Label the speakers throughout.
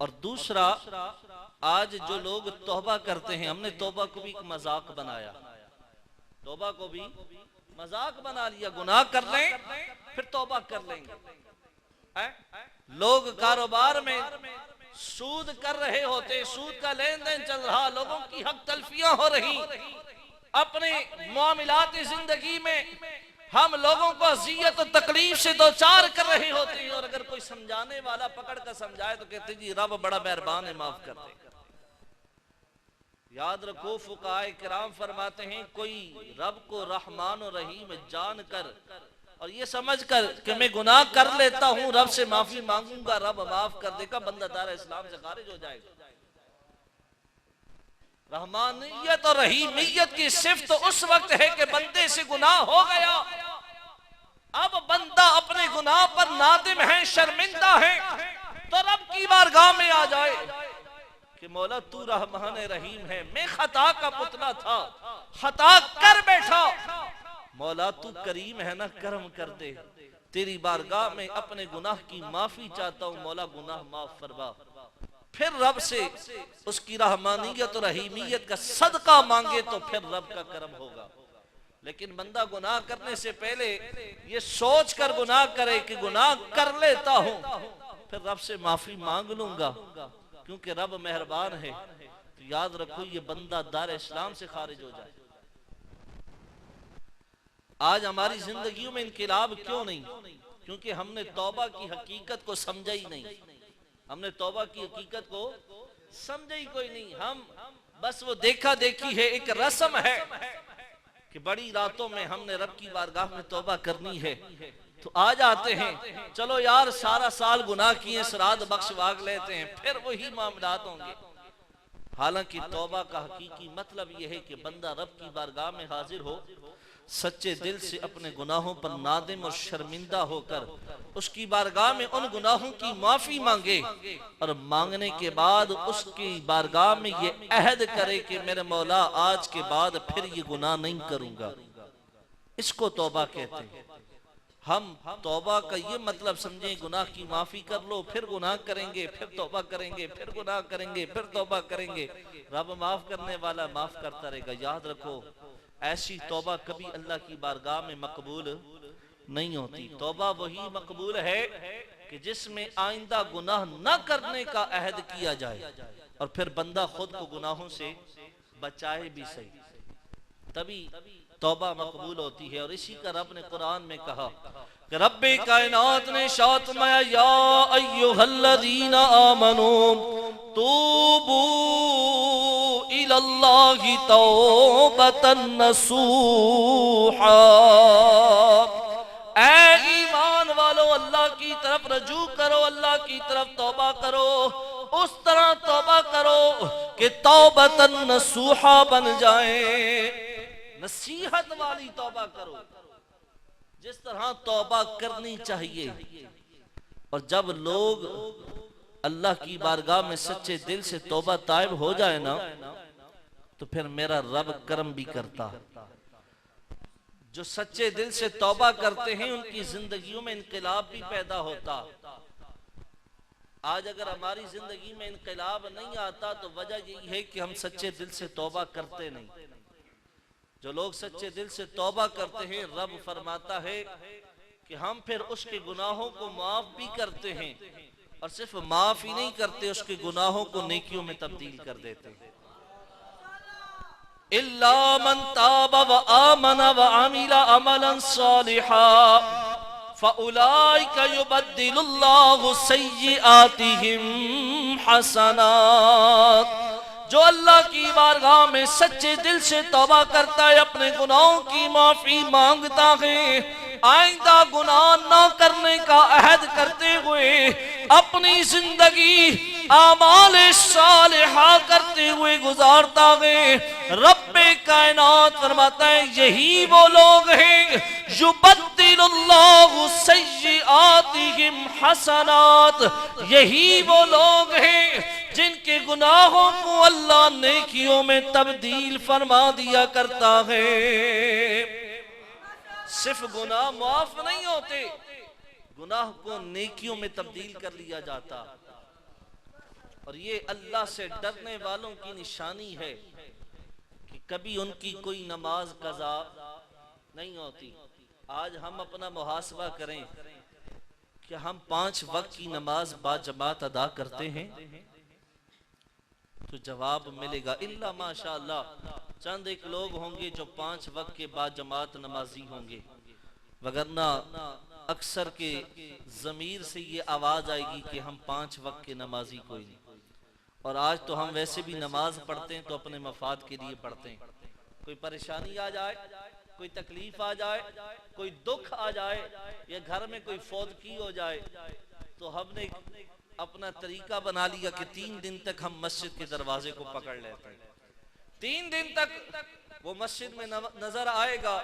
Speaker 1: और दूसरा, आज जो लोग तौबा करते हैं, हमने तौबा को भी एक मजाक बनाया, तौबा को भी मजाक बना लिया। गुनाह कर लें फिर तौबा कर लेंगे। लोग कारोबार में सूद कर रहे होते, सूद का लेन देन चल रहा, लोगों की हक तलफियां हो रही, अपने मामलाती जिंदगी में हम लोगों को अज़ियत और तकलीफ से दो चार कर रहे होते हैं, और अगर कोई समझाने वाला पकड़ कर समझाए तो कहते जी रब बड़ा मेहरबान है, माफ कर दे। याद रखो, फुकाए किराम फरमाते हैं, कोई रब को रहमान और रहीम जान कर और ये समझ कर कि मैं गुनाह कर लेता हूं, रब से माफी मांगूंगा, रब माफ कर देगा, बंदा दार इस्लाम से खारिज हो जाएगा। रहमानियत और रहीमियत की सिफ्त तो उस वक्त है कि बंदे से गुनाह हो गया, अब बंदा अपने गुनाह पर नादिम है, शर्मिंदा है, तो रब की बारगाह में आ जाए कि मौला तू रहमान रहीम है, मैं खता का पुतला था, खता कर बैठा, मौला तू करीम है ना, करम कर दे, तेरी बारगाह में अपने गुनाह की माफी चाहता हूं, मौला गुनाह माफ फरमा। फिर रब से उसकी रहमानियत और रहीमियत का सदका मांगे तो फिर रब का करम होगा। लेकिन बंदा गुनाह करने से पहले ये सोच कर गुनाह करे कि गुनाह कर लेता हूं, फिर रब से माफी मांग लूंगा क्योंकि रब मेहरबान है, तो याद रखो ये बंदा दार इस्लाम से खारिज हो जाए। आज हमारी जिंदगियों में इनकिलाब क्यों नहीं? क्योंकि हमने तौबा की हकीकत को समझा ही नहीं, हमने तौबा की हकीकत को समझा ही कोई नहीं। हम बस वो देखा देखी है, एक रस्म है कि बड़ी रातों में हमने रब की बारगाह में तौबा करनी है, तो आ जाते हैं, चलो यार सारा साल गुनाह किए, श्राद्ध बख्श भाग लेते हैं, फिर वही मामलात होंगे। हालांकि तौबा का हकीकी मतलब यह है कि बंदा रब की बारगाह में हाजिर हो, सच्चे दिल से अपने गुनाहों पर नादिम और शर्मिंदा होकर उसकी बारगाह में उन गुनाहों की माफी मांगे, और मांगने के बाद उसकी बारगाह में ये अहद करे कि मेरे मौला आज के बाद फिर ये गुनाह नहीं करूंगा। इसको तौबा कहते हैं। हम तौबा का ये मतलब समझें गुनाह की माफी कर लो, फिर गुनाह करेंगे, फिर तौबा करेंगे, फिर गुनाह करेंगे, फिर तौबा करेंगे, रब माफ करने वाला माफ करता रहेगा। याद रखो, ऐसी तौबा कभी अल्लाह की बारगाह में मकबूल नहीं होती। तौबा वही मकबूल है कि जिसमें आइंदा गुनाह न करने का अहद किया जाए और फिर बंदा खुद को गुनाहों से बचाए भी सही, तभी तौबा मकबूल होती है। और इसी का रब ने कुरान में कहा कि रब्बे कायनात ने शात माया, या अय्युहल्लज़ीना आमनू तूबू इलल्लाहि तौबतन नसूहा, ऐ ईमान वालो अल्लाह की तरफ रजू करो, अल्लाह की तरफ तौबा करो, उस तरह तौबा करो कि तौबतन नसूहा बन जाए, नसीहत वाली तौबा करो, जिस तरह तौबा करनी चाहिए। और जब लोग अल्लाह की बारगाह में सच्चे दिल से तौबा ताइब हो जाए ना, तो फिर मेरा रब करम भी करता। जो सच्चे दिल से तौबा करते हैं उनकी जिंदगियों में इनकलाब भी पैदा होता। आज अगर हमारी जिंदगी में इनकलाब नहीं आता तो वजह यही है कि हम सच्चे दिल से तौबा करते नहीं। जो लोग सच्चे दिल से तौबा करते हैं, रब फरमाता है कि हम फिर उसके गुनाहों को माफ भी करते हैं, और सिर्फ माफ ही नहीं करते, उसके गुनाहों को नेकियों में तब्दील कर देते हैं। इल्ला मन ताब व आमन व अमिल अमलन सालिहा फउलाइका युबद्दिलुल्लाहु सय्यिआतिहिम हसनात। जो अल्लाह की बारगाह में सच्चे दिल से तौबा करता है, अपने गुनाहों की माफी मांगता है, आइंदा गुनाह न करने का अहद करते हुए अपनी जिंदगी आमाल सालिहा करते हुए गुजारता है, रब्बे कायनात फरमाता है यही वो लोग हैं युबद्दिलुल्लाहु सय्यिआतिहिम हसनात, यही वो लोग हैं जिनके गुनाहों को अल्लाह नेकियों में तब्दील फरमा दिया करता है। सिर्फ गुनाह माफ नहीं होते, गुनाह को नेकियों में तब्दील कर लिया जाता। और ये अल्लाह से डरने वालों की निशानी है कि कभी उनकी कोई नमाज कज़ा नहीं होती। आज हम अपना मुहासबा करें कि हम 5 वक्त की नमाज बाजमात अदा करते हैं, तो जवाब मिलेगा इल्ला माशाअल्लाह, चंद एक लोग होंगे जो 5 वक्त के बाद जमात नमाजी होंगे, वगरना अक्सर के ज़मीर से ये आवाज आएगी कि हम 5 वक्त के नमाजी कोई नहीं। और आज तो हम वैसे भी नमाज पढ़ते हैं तो अपने मफाद के लिए पढ़ते हैं। कोई परेशानी आ जाए, कोई तकलीफ आ जाए, कोई दुख आ जाए, या घर में कोई फौतगी हो जाए, तो हमने अपना तरीका बना लिया कि 3 दिन तक हम मस्जिद के दरवाजे को पकड़ लेते हैं। 3 दिन तक वो मस्जिद में नजर आएगा,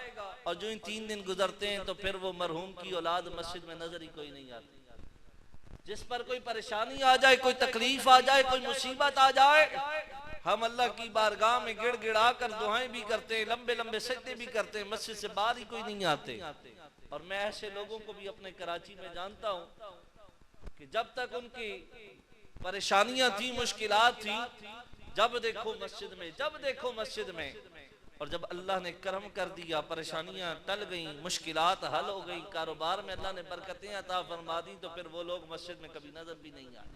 Speaker 1: और जो इन 3 दिन गुजरते हैं तो फिर वो मरहूम की औलाद मस्जिद में नजर ही कोई नहीं आती। जिस पर कोई परेशानी आ जाए, कोई तकलीफ आ जाए, कोई मुसीबत आ जाए, हम अल्लाह की बारगाह में गिड़गिड़ा कर दुआएं भी करते हैं, लंबे लंबे सजदे भी करते हैं, मस्जिद से बाहर ही कोई नहीं आते। और मैं ऐसे लोगों को भी अपने कराची में जानता हूँ कि जब तक उनकी परेशानियां थी, मुश्किलात थी, जब देखो मस्जिद में, जब देखो मस्जिद में। और जब अल्लाह ने करम कर दिया, परेशानियां टल गई, मुश्किलात हल हो गई, कारोबार में अल्लाह ने बरकतें अता फरमा दी, तो फिर वो लोग मस्जिद में कभी नजर भी नहीं आए।